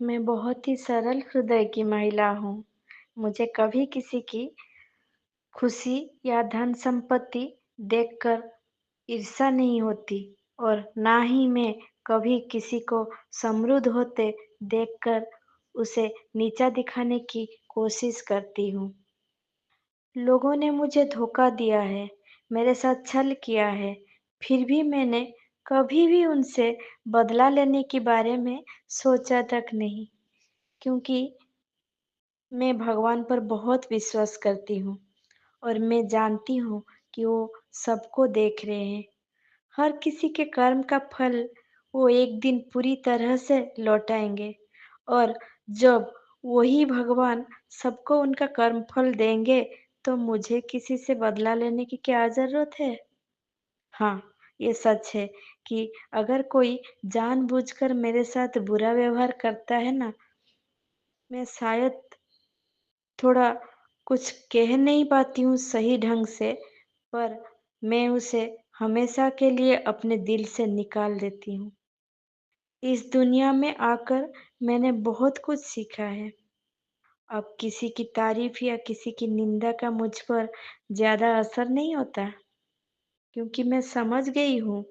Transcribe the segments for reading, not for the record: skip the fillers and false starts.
मैं बहुत ही सरल हृदय की महिला हूँ। मुझे कभी किसी की खुशी या धन संपत्ति देखकर ईर्ष्या नहीं होती और ना ही मैं कभी किसी को समृद्ध होते देखकर उसे नीचा दिखाने की कोशिश करती हूँ। लोगों ने मुझे धोखा दिया है, मेरे साथ छल किया है, फिर भी मैंने कभी भी उनसे बदला लेने के बारे में सोचा तक नहीं, क्योंकि मैं भगवान पर बहुत विश्वास करती हूँ और मैं जानती हूँ कि वो सबको देख रहे हैं। हर किसी के कर्म का फल वो एक दिन पूरी तरह से लौटाएंगे और जब वही भगवान सबको उनका कर्म फल देंगे, तो मुझे किसी से बदला लेने की क्या ज़रूरत है? हाँ, ये सच है कि अगर कोई जानबूझकर मेरे साथ बुरा व्यवहार करता है ना, मैं शायद थोड़ा कुछ कह नहीं पाती हूँ सही ढंग से, पर मैं उसे हमेशा के लिए अपने दिल से निकाल देती हूँ। इस दुनिया में आकर मैंने बहुत कुछ सीखा है। अब किसी की तारीफ या किसी की निंदा का मुझ पर ज़्यादा असर नहीं होता, क्योंकि मैं समझ गई हूँ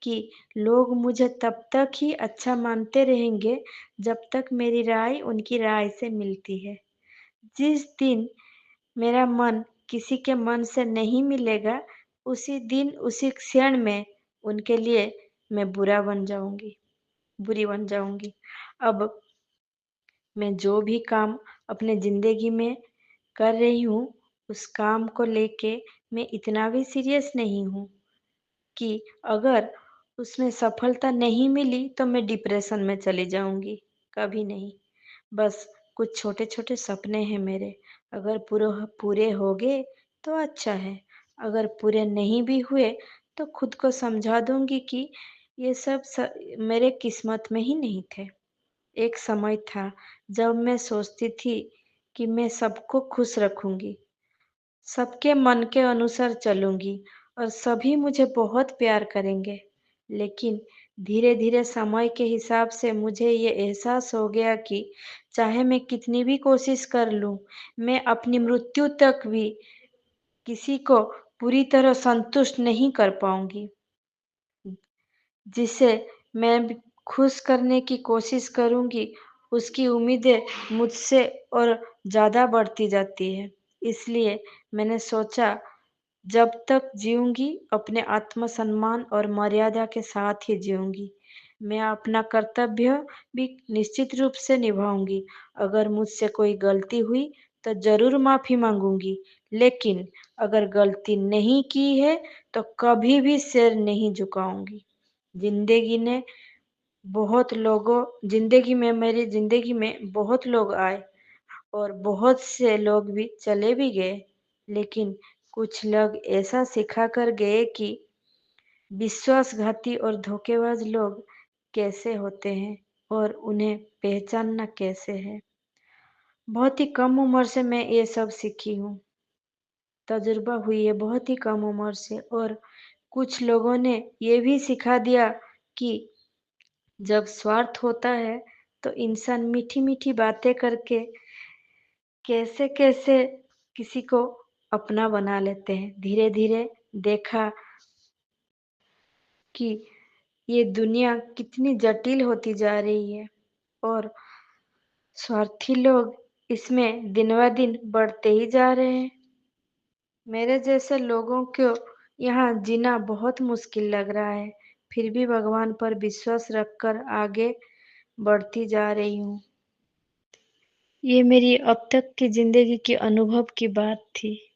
कि लोग मुझे तब तक ही अच्छा मानते रहेंगे, जब तक मेरी राय उनकी राय से मिलती है। जिस दिन मेरा मन किसी के मन से नहीं मिलेगा, उसी दिन, उसी क्षण में उनके लिए मैं बुरी बन जाऊँगी। अब मैं जो भी काम अपने ज़िंदगी में कर रही हूँ, उस काम को लेके मैं इतना भी सीरियस नहीं हूँ कि अगर उसमें सफलता नहीं मिली, तो मैं डिप्रेशन में चली जाऊँगी, कभी नहीं। बस कुछ छोटे-छोटे सपने हैं मेरे, अगर पूरे हो गए तो अच्छा है, अगर पूरे नहीं भी हुए तो खुद को समझा दूँगी कि ये सब मेरे किस्मत में ही नहीं थे। एक समय था जब मैं सोचती थी कि मैं सबको खुश रखूँगी, सबके मन के अनुसार चलूँगी और सभी मुझे बहुत प्यार करेंगे। लेकिन धीरे-धीरे समय के हिसाब से मुझे ये एहसास हो गया कि चाहे मैं कितनी भी कोशिश कर लूँ, मैं अपनी मृत्यु तक भी किसी को पूरी तरह संतुष्ट नहीं कर पाऊँगी। जिसे मैं भी खुश करने की कोशिश करूँगी, उसकी उम्मीदें मुझसे और ज़्यादा बढ़ती जाती है। इसलिए मैंने सोचा, जब तक जीऊँगी अपने आत्मसम्मान और मर्यादा के साथ ही जीऊँगी। मैं अपना कर्तव्य भी निश्चित रूप से निभाऊँगी। अगर मुझसे कोई गलती हुई तो ज़रूर माफ़ी माँगूँगी, लेकिन अगर गलती नहीं की है तो कभी भी सिर नहीं झुकाऊँगी। ज़िंदगी ने मेरी ज़िंदगी में बहुत लोग आए और बहुत से लोग भी चले भी गए, लेकिन कुछ लोग ऐसा सिखा कर गए कि विश्वासघाती और धोखेबाज लोग कैसे होते हैं और उन्हें पहचानना कैसे है। बहुत ही कम उम्र से मैं ये सब सीखी हूँ, तजुर्बा हुई है बहुत ही कम उम्र से, और कुछ लोगों ने ये भी सिखा दिया कि जब स्वार्थ होता है तो इंसान मीठी-मीठी बातें करके कैसे-कैसे किसी को अपना बना लेते हैं। धीरे-धीरे देखा कि ये दुनिया कितनी जटिल होती जा रही है और स्वार्थी लोग इसमें दिन-ब-दिन बढ़ते ही जा रहे हैं। मेरे जैसे लोगों को यहाँ जीना बहुत मुश्किल लग रहा है, फिर भी भगवान पर विश्वास रखकर आगे बढ़ती जा रही हूँ। ये मेरी अब तक की ज़िंदगी के अनुभव की बात थी।